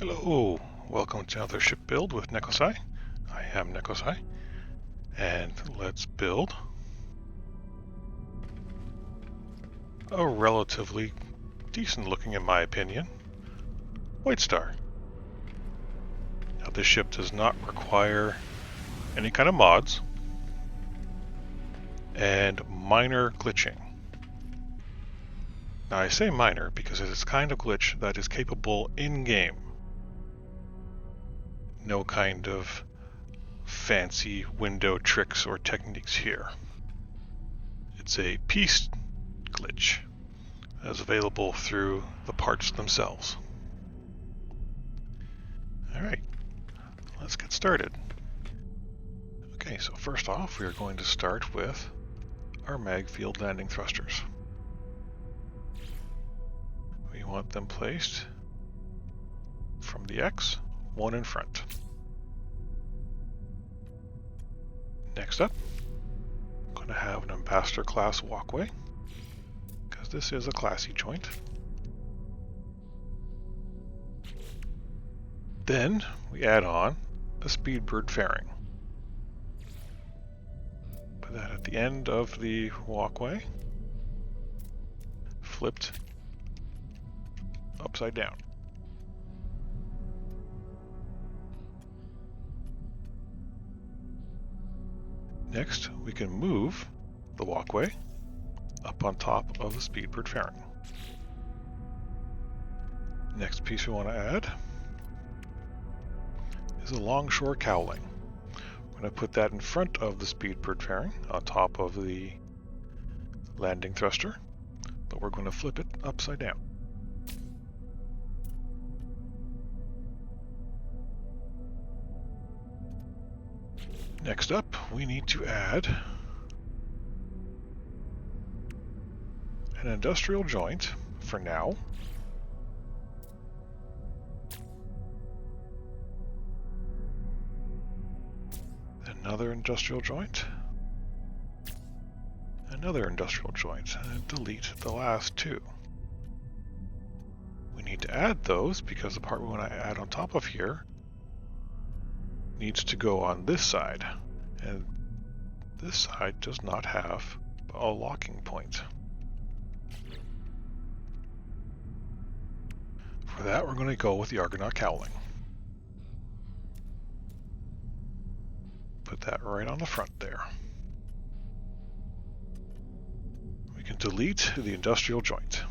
Hello, welcome to another ship build with Nekosai. I am Nekosai, and let's build a relatively decent looking, in my opinion, Whitestar. Now this ship does not require any kind of mods and minor glitching. Now I say minor because it is kind of glitch that is capable in-game. No kind of fancy window tricks or techniques here. It's a piece glitch as available through the parts themselves. Alright, let's get started. Okay, so first off we are going to start with our mag field landing thrusters. We want them placed from the X, one in front. Next up, I'm going to have an Ambassador class walkway, because this is a classy joint. Then we add on a Speedbird Faring. Put that at the end of the walkway, flipped upside down. Next, we can move the walkway up on top of the Speedbird Faring. Next piece we want to add is a Longshore Cowling. We're going to put that in front of the Speedbird Faring on top of the landing thruster, but we're going to flip it upside down. Next up, we need to add an industrial joint for now. Another industrial joint. Another industrial joint, and delete the last two. We need to add those because the part we want to add on top of here needs to go on this side, and this side does not have a locking point. For that, we're going to go with the Argonaut Cowling. Put that right on the front there. We can delete the industrial joint.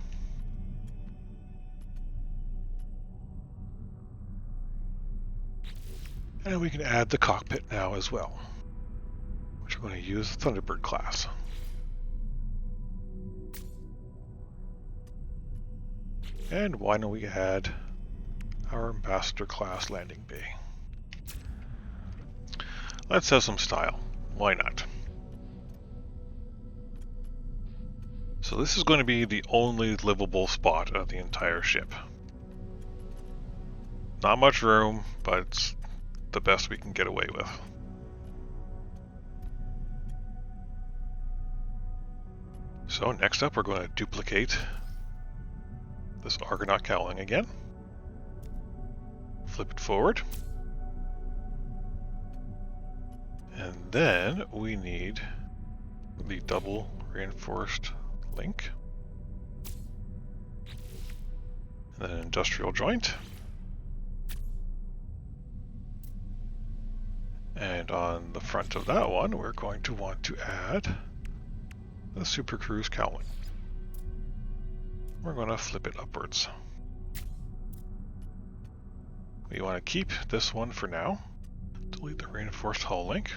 And we can add the cockpit now as well, which we're going to use the Thunderbird class. And why don't we add our Ambassador class landing bay? Let's have some style. Why not? So this is going to be the only livable spot of the entire ship. Not much room, but it's the best we can get away with. So next up we're going to duplicate this Argonaut Cowling again. Flip it forward. And then we need the double reinforced link. And then an industrial joint. And on the front of that one, we're going to want to add the Supercruise Cowling. We're going to flip it upwards. We want to keep this one for now. Delete the reinforced hull link.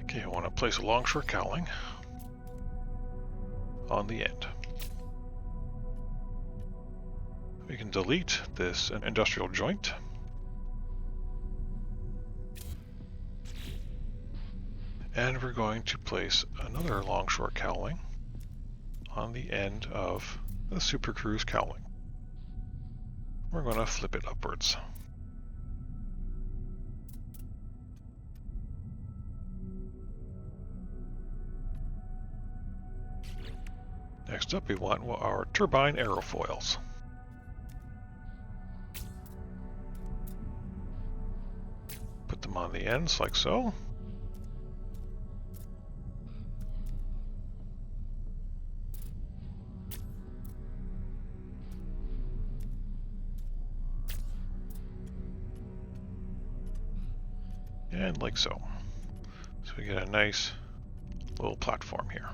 Okay, I want to place a Longshore Cowling on the end. We can delete this industrial joint. And we're going to place another Longshore Cowling on the end of the SuperCruise Cowling. We're going to flip it upwards. Next up, we want our turbine aerofoils. Put them on the ends like so. And like so. So we get a nice little platform here.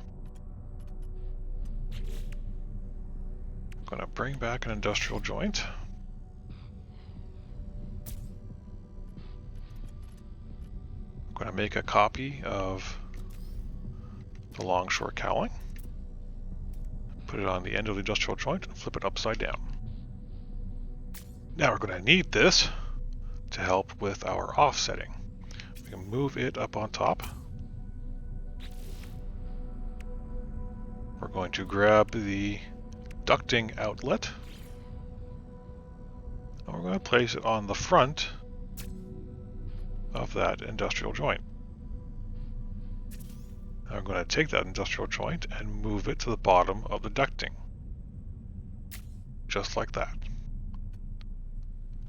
I'm going to bring back an industrial joint. I'm going to make a copy of the Longshore Cowling. Put it on the end of the industrial joint and flip it upside down. Now we're going to need this to help with our offsetting. We can move it up on top. We're going to grab the ducting outlet, and we're going to place it on the front of that industrial joint. Now we're going to take that industrial joint and move it to the bottom of the ducting, just like that.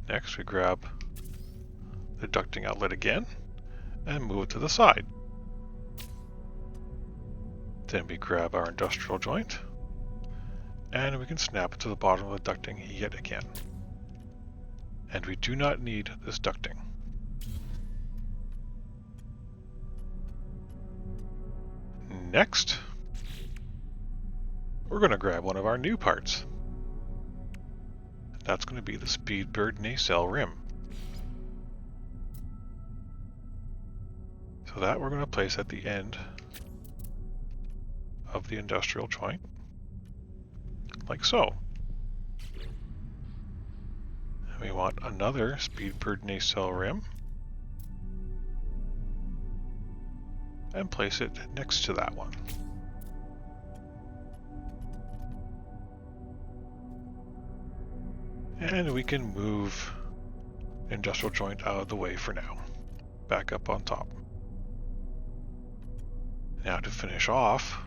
Next, we grab the ducting outlet again and move it to the side. Then we grab our industrial joint and we can snap it to the bottom of the ducting yet again. And we do not need this ducting. Next, we're going to grab one of our new parts. That's going to be the Speedbird Nacelle Rim. So that we're going to place at the end of the industrial joint, like so. And we want another Speedbird Nacelle Rim and place it next to that one. And we can move the industrial joint out of the way for now. Back up on top. Now to finish off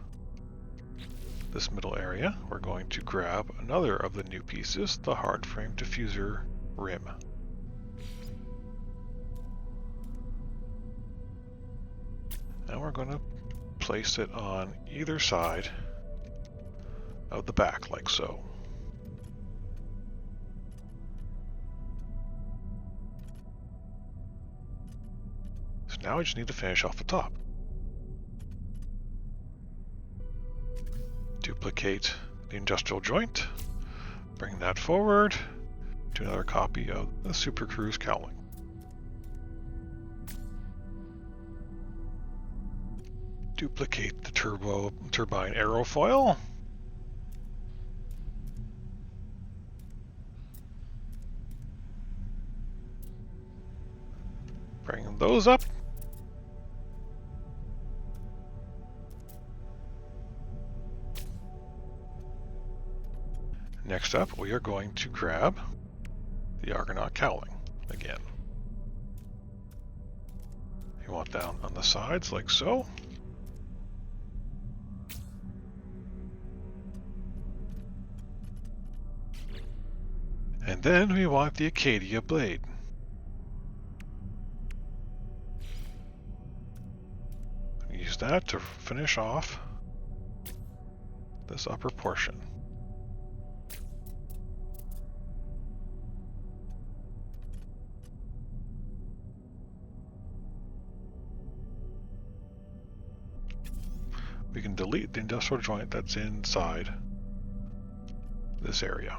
this middle area, we're going to grab another of the new pieces, the Hardframe Diffuser Rim. And we're going to place it on either side of the back, like so. So now we just need to finish off the top. Duplicate the industrial joint, bring that forward to another copy of the SuperCruise Cowling. Duplicate the Turbine Aerofoil. Bring those up. Next up, we are going to grab the Argonaut Cowling again. You want down on the sides like so. And then we want the Arcadia Blade. Use that to finish off this upper portion. We can delete the industrial joint that's inside this area.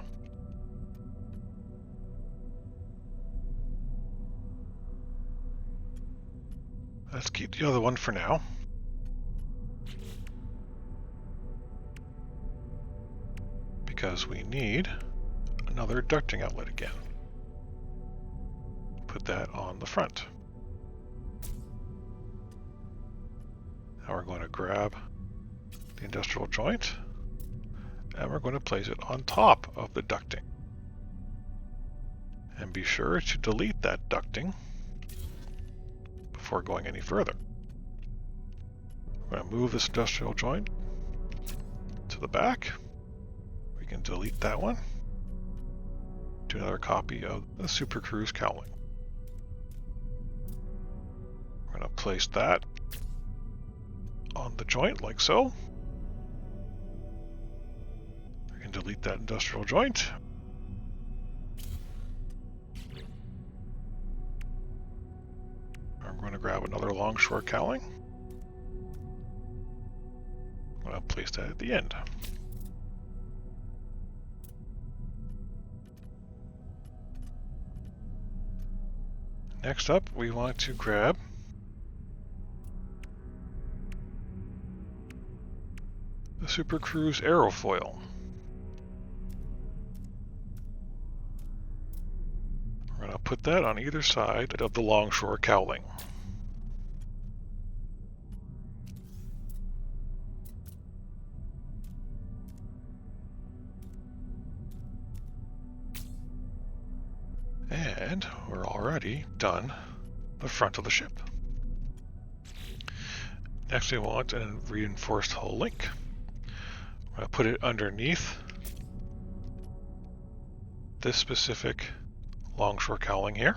Let's keep the other one for now. Because we need another ducting outlet again. Put that on the front. Now we're going to grab the industrial joint and we're going to place it on top of the ducting. And be sure to delete that ducting before going any further. We're going to move this industrial joint to the back. We can delete that one. Do another copy of the SuperCruise Cowling. We're going to place that on the joint like so. We can delete that industrial joint. I'm going to grab another Longshore Cowling. I'm going to place that at the end. Next up, we want to grab the SuperCruise Aerofoil. We're going to put that on either side of the Longshore Cowling. And we're already done the front of the ship. Next we want a reinforced hull link. I'm going to put it underneath this specific Longshore Cowling here.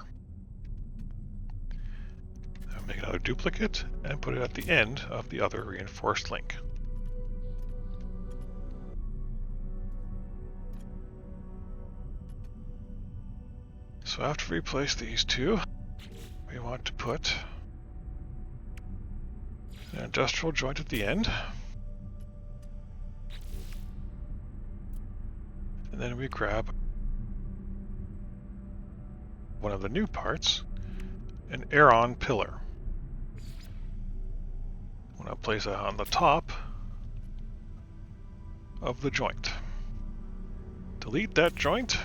I'll make another duplicate and put it at the end of the other reinforced link. So after we place these two, we want to put an industrial joint at the end. And then we grab one of the new parts, an Aeron Pillar. I'm going to place that on the top of the joint. Delete that joint.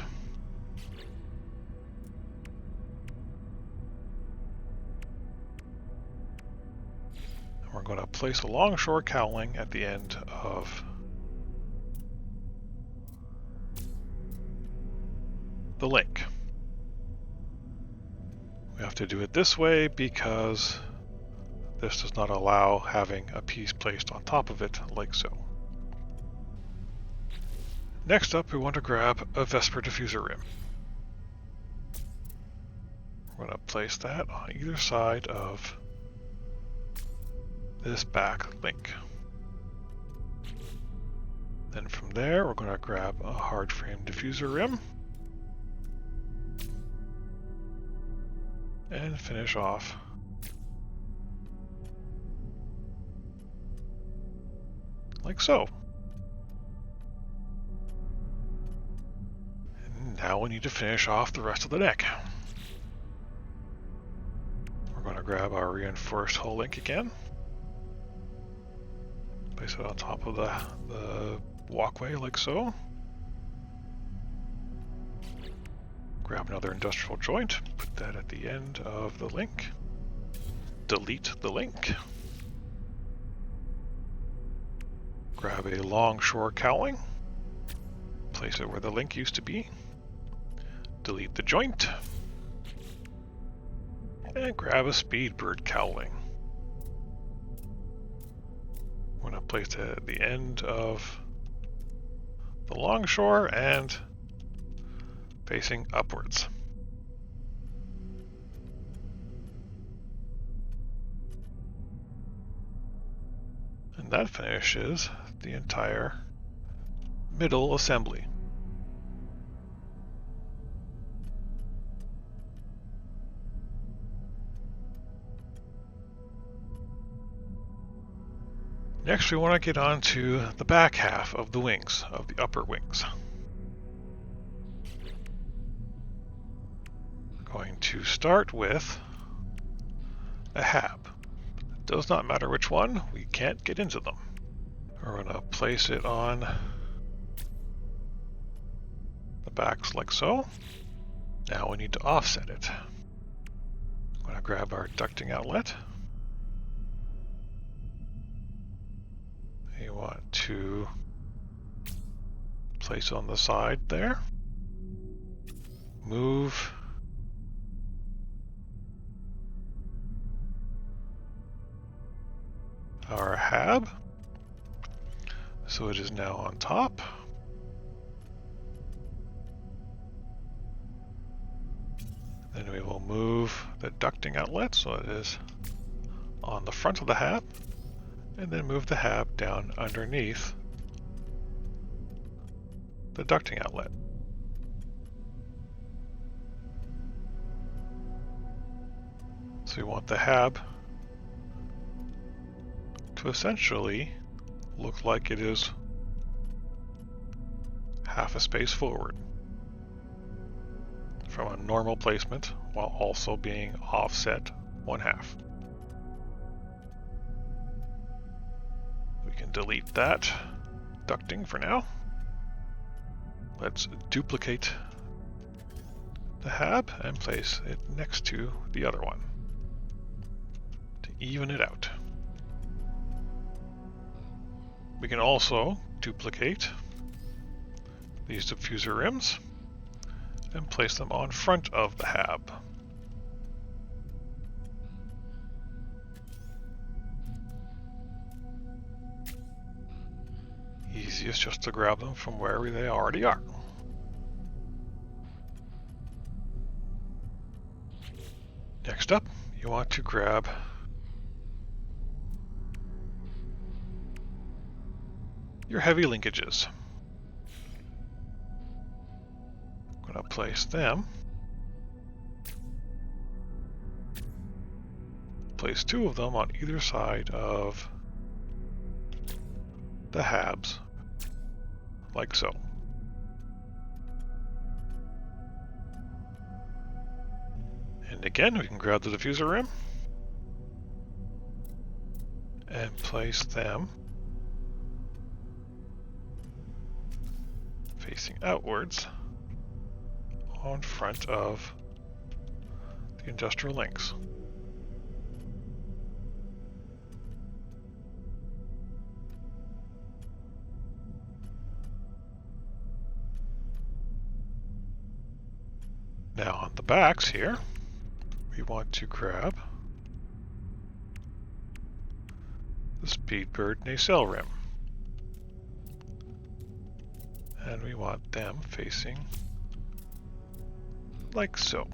We're going to place a Longshore Cowling at the end of the link. We have to do it this way because this does not allow having a piece placed on top of it like so. Next up, we want to grab a Vesper Diffuser Rim. We're going to place that on either side of this back link. Then from there, we're going to grab a Hardframe Diffuser Rim and finish off like so. And now we need to finish off the rest of the deck. We're going to grab our reinforced hull link again. Place it on top of the walkway like so. Grab another industrial joint, put that at the end of the link. Delete the link. Grab a Longshore Cowling, place it where the link used to be. Delete the joint. And grab a Speedbird Cowling. I'm going to place it at the end of the Longshore and facing upwards. And that finishes the entire middle assembly. Next, we want to get on to the back half of the wings, of the upper wings. We're going to start with a hab. It does not matter which one, we can't get into them. We're going to place it on the backs like so. Now we need to offset it. I'm going to grab our ducting outlet. You want to place on the side there. Move our hab So it is now on top. Then we will move the ducting outlet so it is on the front of the hab, and then move the hab down underneath the ducting outlet. So we want the hab to essentially look like it is half a space forward from a normal placement while also being offset 1/2. We can delete that ducting for now. Let's duplicate the hab and place it next to the other one to even it out. We can also duplicate these diffuser rims and place them on front of the hab. Easiest just to grab them from wherever they already are. Next up, you want to grab your heavy linkages. I'm going to place them. Place 2 of them on either side of the habs, like so. And again, we can grab the diffuser rim and place them facing outwards on front of the industrial links. Now on the backs here, we want to grab the Speedbird Nacelle Rim. And we want them facing like so.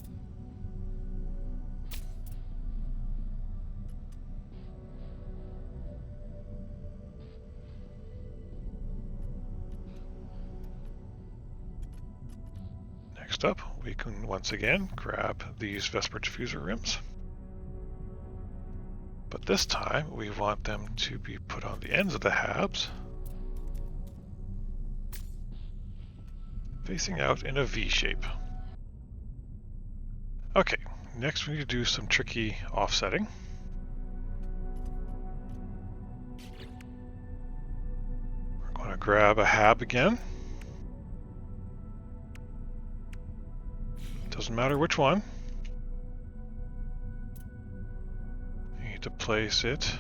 Next up, we can once again grab these Vesper Diffuser Rims. But this time, we want them to be put on the ends of the habs, facing out in a V shape. Okay, next we need to do some tricky offsetting. We're going to grab a hab again. Doesn't matter which one. You need to place it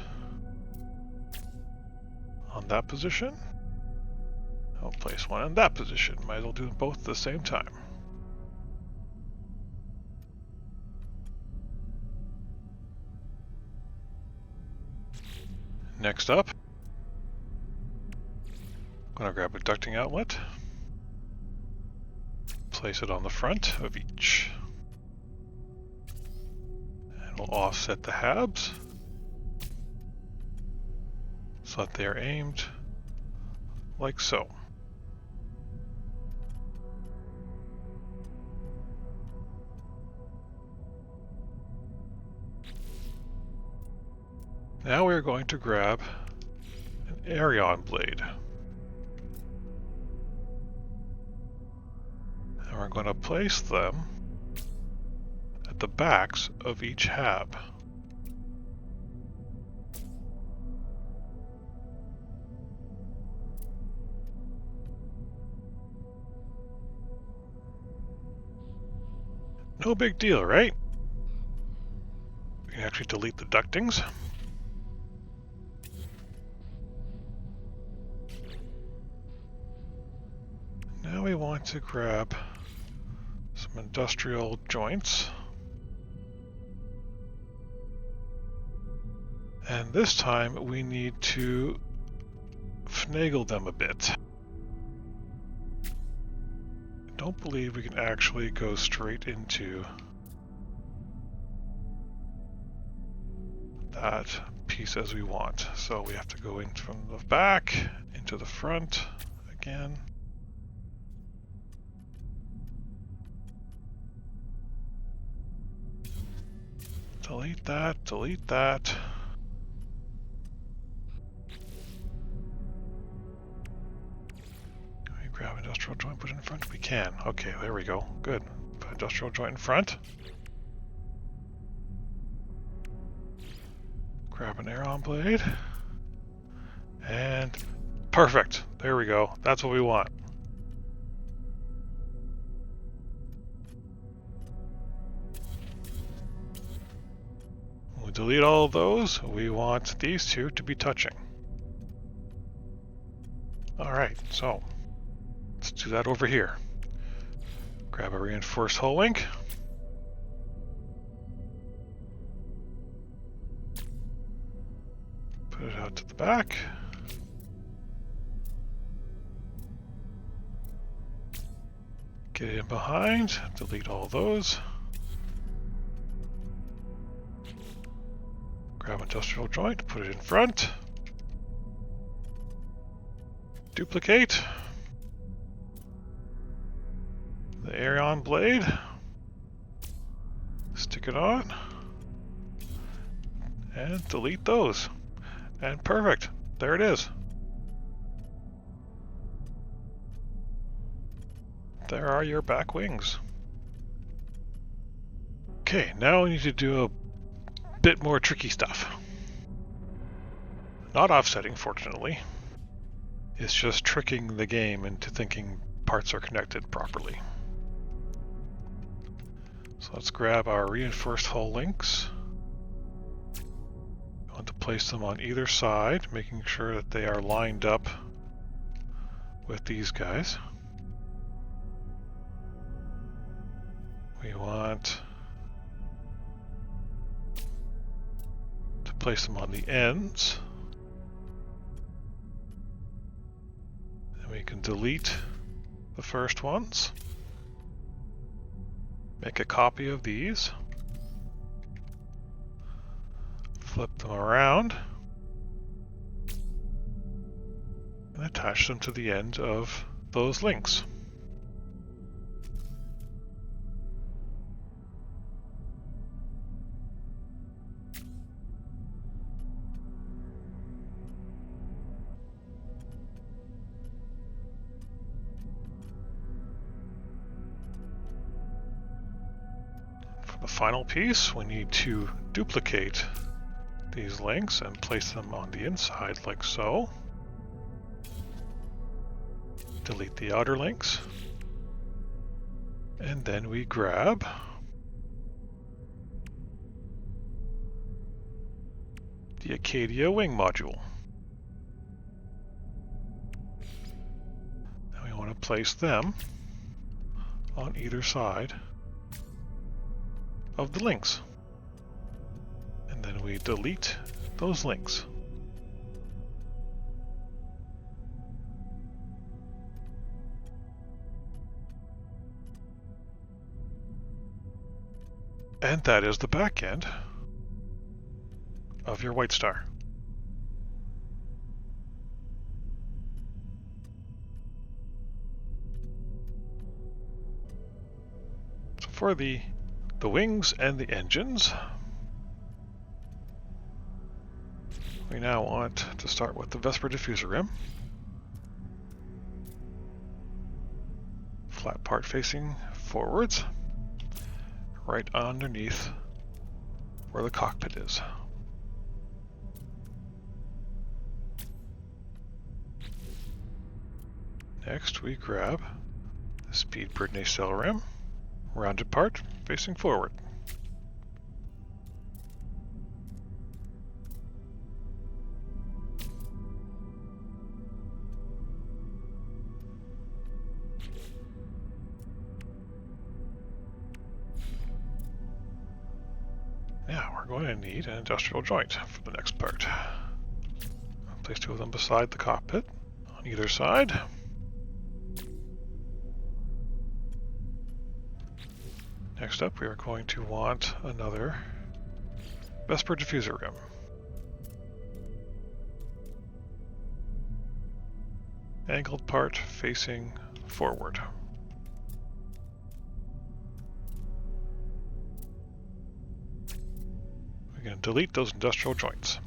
on that position. I'll place one in that position. Might as well do them both at the same time. Next up, I'm going to grab a ducting outlet, place it on the front of each, and we'll offset the habs so that they are aimed like so. Now we're going to grab an Aeron Blade. And we're going to place them at the backs of each hab. No big deal, right? We can actually delete the ductings. Now we want to grab some industrial joints. And this time we need to finagle them a bit. I don't believe we can actually go straight into that piece as we want. So we have to go in from the back into the front again. Delete that, delete that. Can we grab industrial joint, put it in front? We can. Okay, there we go. Good. Put industrial joint in front. Grab an Aeron Blade. And perfect. There we go. That's what we want. We delete all of those. We want these two to be touching. Alright, so let's do that over here. Grab a reinforced hull link. Put it out to the back. Get it in behind. Delete all those. Grab industrial joint, put it in front. Duplicate. The Aeron Blade. Stick it on. And delete those. And perfect. There it is. There are your back wings. Okay, now we need to do a bit more tricky stuff. Not offsetting, fortunately. It's just tricking the game into thinking parts are connected properly. So let's grab our reinforced hull links. We want to place them on either side, making sure that they are lined up with these guys. We want to place them on the ends. And we can delete the first ones. Make a copy of these. Flip them around. And attach them to the end of those links. Final piece, we need to duplicate these links and place them on the inside like so. Delete the outer links. And then we grab the Arcadia wing module. Now we want to place them on either side of the links. And then we delete those links. And that is the back end of your Whitestar. So for the wings and the engines, we now want to start with the Vesper Diffuser Rim. Flat part facing forwards, right underneath where the cockpit is. Next we grab the Speedbird Nacelle Rim, rounded part facing forward. Now we're going to need an industrial joint for the next part. I'll place two of them beside the cockpit. either side. Next up, we are going to want another Vesper Diffuser Rim. Angled part facing forward. We're going to delete those industrial joints.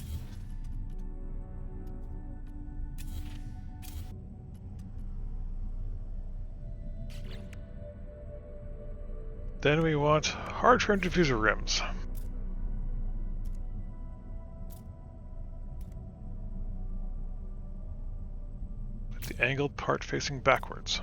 Then we want Hardframe Diffuser Rims. With the angled part facing backwards.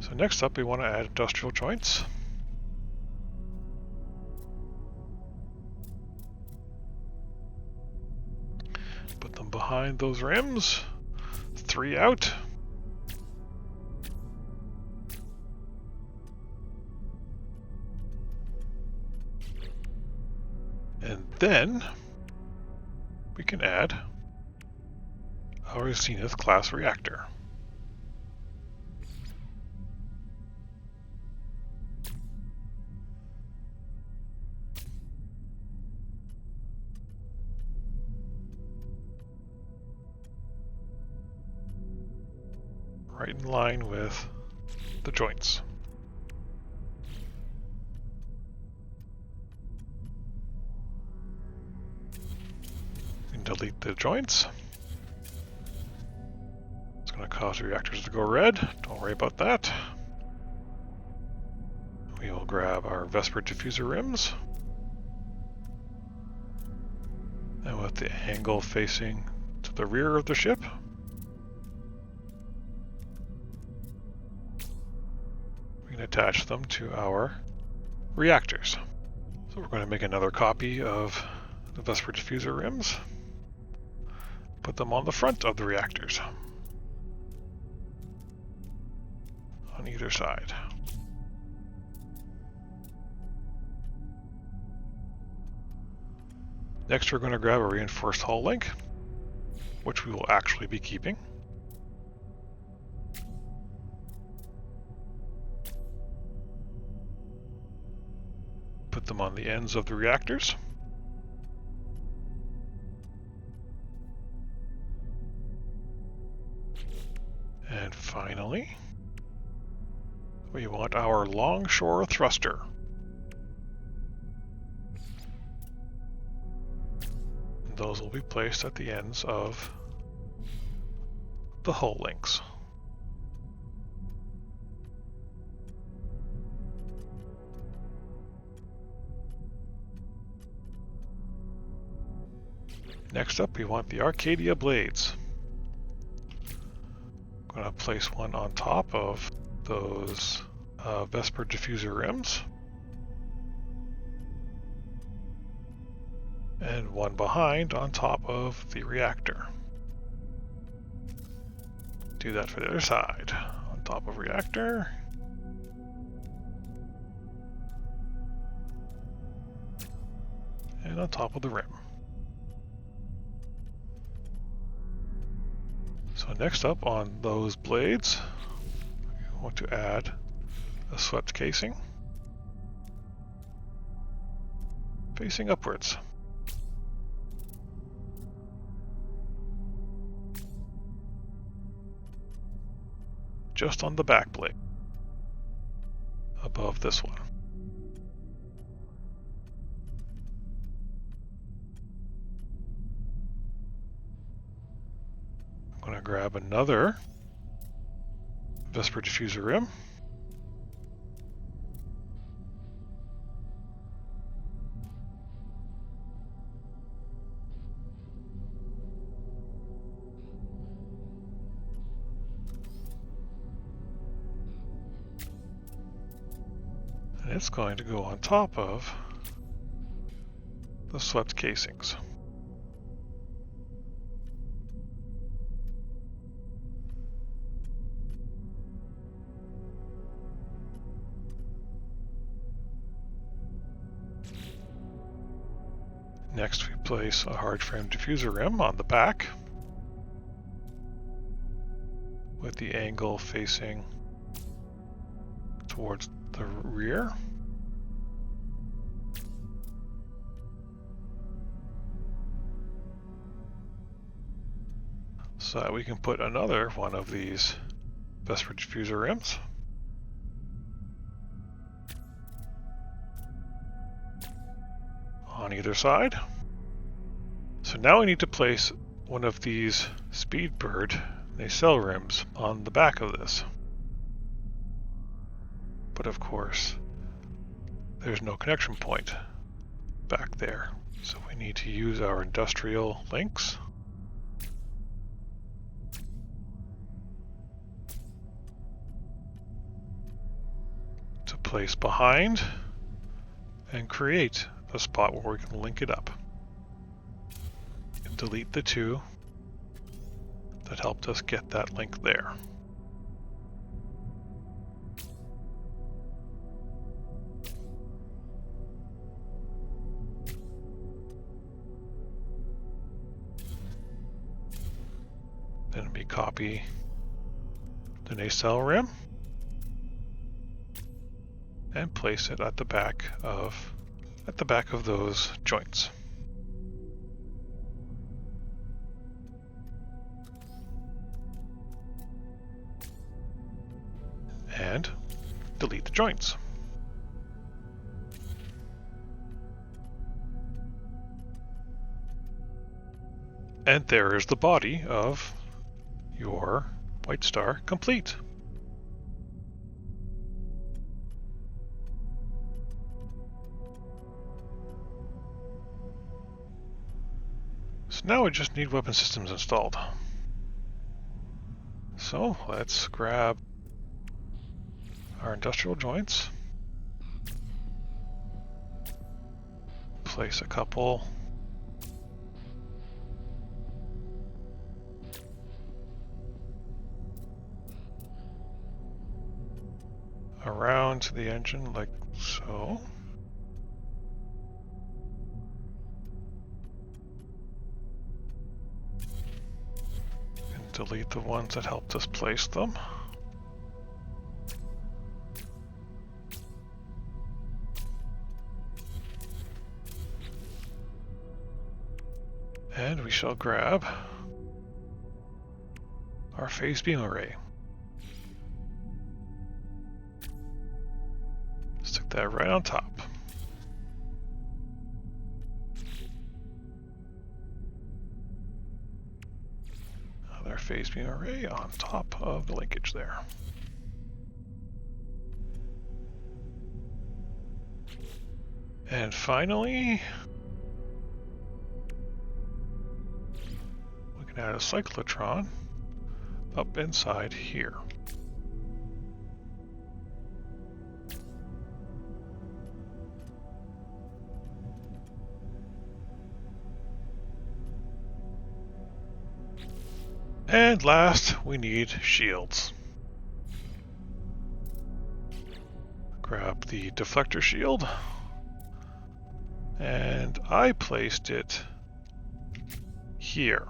So next up we want to add industrial joints. Put them behind those rims. 3 out. And then we can add our Zenith-Class Reactor. Right in line with the joints. And delete the joints. It's going to cause the reactors to go red. Don't worry about that. We will grab our Vesper Diffuser Rims. And with the angle facing to the rear of the ship, we can attach them to our reactors. So we're going to make another copy of the Vesper Diffuser Rims. Put them on the front of the reactors. On either side. Next we're going to grab a reinforced hull link, which we will actually be keeping. Put them on the ends of the reactors. And finally, we want our Longshore Thruster. And those will be placed at the ends of the hull links. Next up, we want the Arcadia Blades. I'm going to place one on top of those Vesper Diffuser Rims. And one behind on top of the reactor. Do that for the other side. On top of reactor. And on top of the rim. So next up on those blades, we want to add a swept casing facing upwards. Just on the back blade, above this one. I'm going to grab another Vesper Diffuser Rim. And it's going to go on top of the swept casings. Next we place a Hardframe Diffuser Rim on the back with the angle facing towards the rear. So that we can put another one of these Vesper Diffuser Rims on either side. So now we need to place one of these Speedbird Nacelle Rims on the back of this. But of course, there's no connection point back there. So we need to use our industrial links to place behind and create a spot where we can link it up. And delete the two that helped us get that link there. Then we copy the nacelle rim and place it at the back of those joints. And delete the joints. And there is the body of your Whitestar complete. So now we just need weapon systems installed. So let's grab our industrial joints, place a couple around the engine like so. And delete the ones that helped us place them. And we shall grab our phase beam array. Stick that right on top. Another phase beam array on top of the linkage there. And finally, we can add a cyclotron up inside here. And last, we need shields. Grab the Deflector Shield, and I placed it here.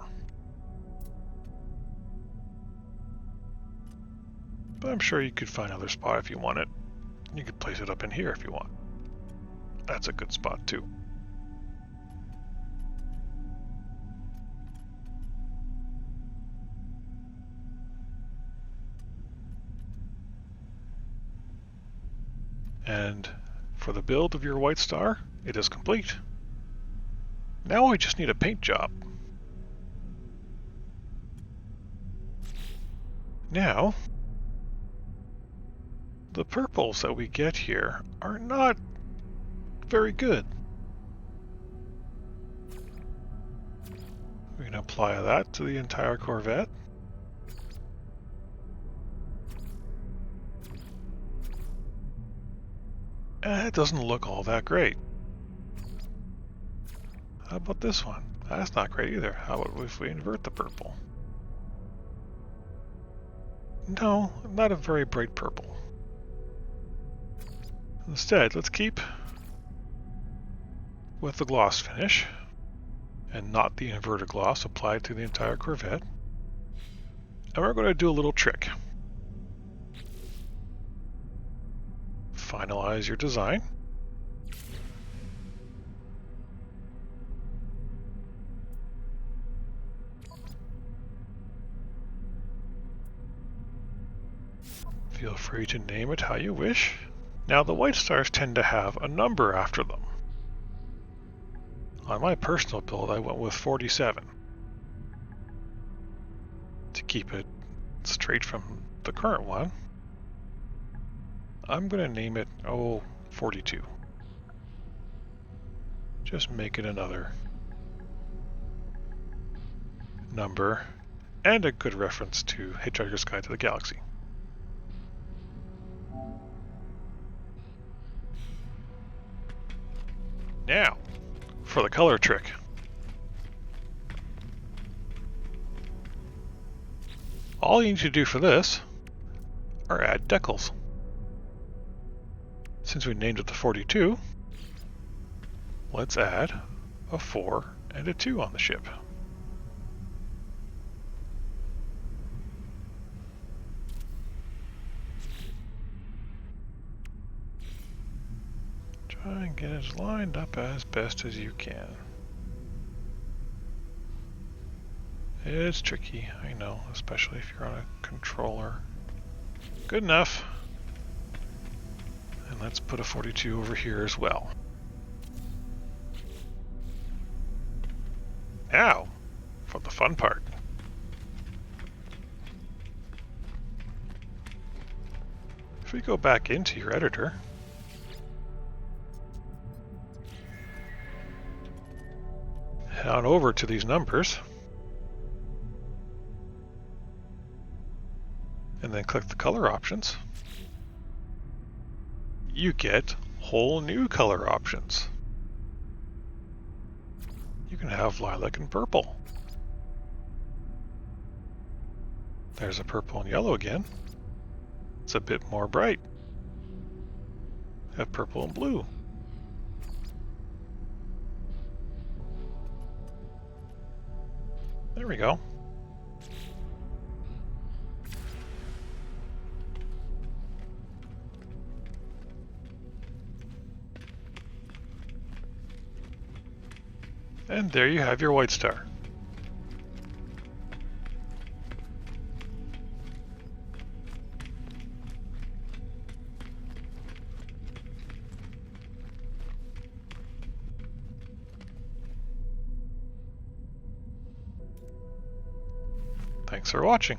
But I'm sure you could find another spot if you want it. You could place it up in here if you want. That's a good spot too. And for the build of your Whitestar, it is complete. Now we just need a paint job. Now, the purples that we get here are not very good. We can apply that to the entire Corvette. And it doesn't look all that great. How about this one? That's not great either. How about if we invert the purple? No, not a very bright purple. Instead, let's keep with the gloss finish. and not the inverter gloss applied to the entire Corvette. And we're going to do a little trick. Finalize your design. Feel free to name it how you wish. Now the Whitestars tend to have a number after them. On my personal build I went with 47 to keep it straight from the current one. I'm going to name it 42. Just make it another number and a good reference to Hitchhiker's Guide to the Galaxy. Now, for the color trick. All you need to do for this are add decals. Since we named it the 42, let's add a 4 and a 2 on the ship. Try and get it lined up as best as you can. It's tricky, I know, especially if you're on a controller. Good enough. And let's put a 42 over here as well. Now, for the fun part. If we go back into your editor, head on over to these numbers, and then click the color options, you get whole new color options. You can have lilac and purple. There's a purple and yellow again. It's a bit more bright. Have purple and blue. There we go. And there you have your Whitestar. Thanks for watching.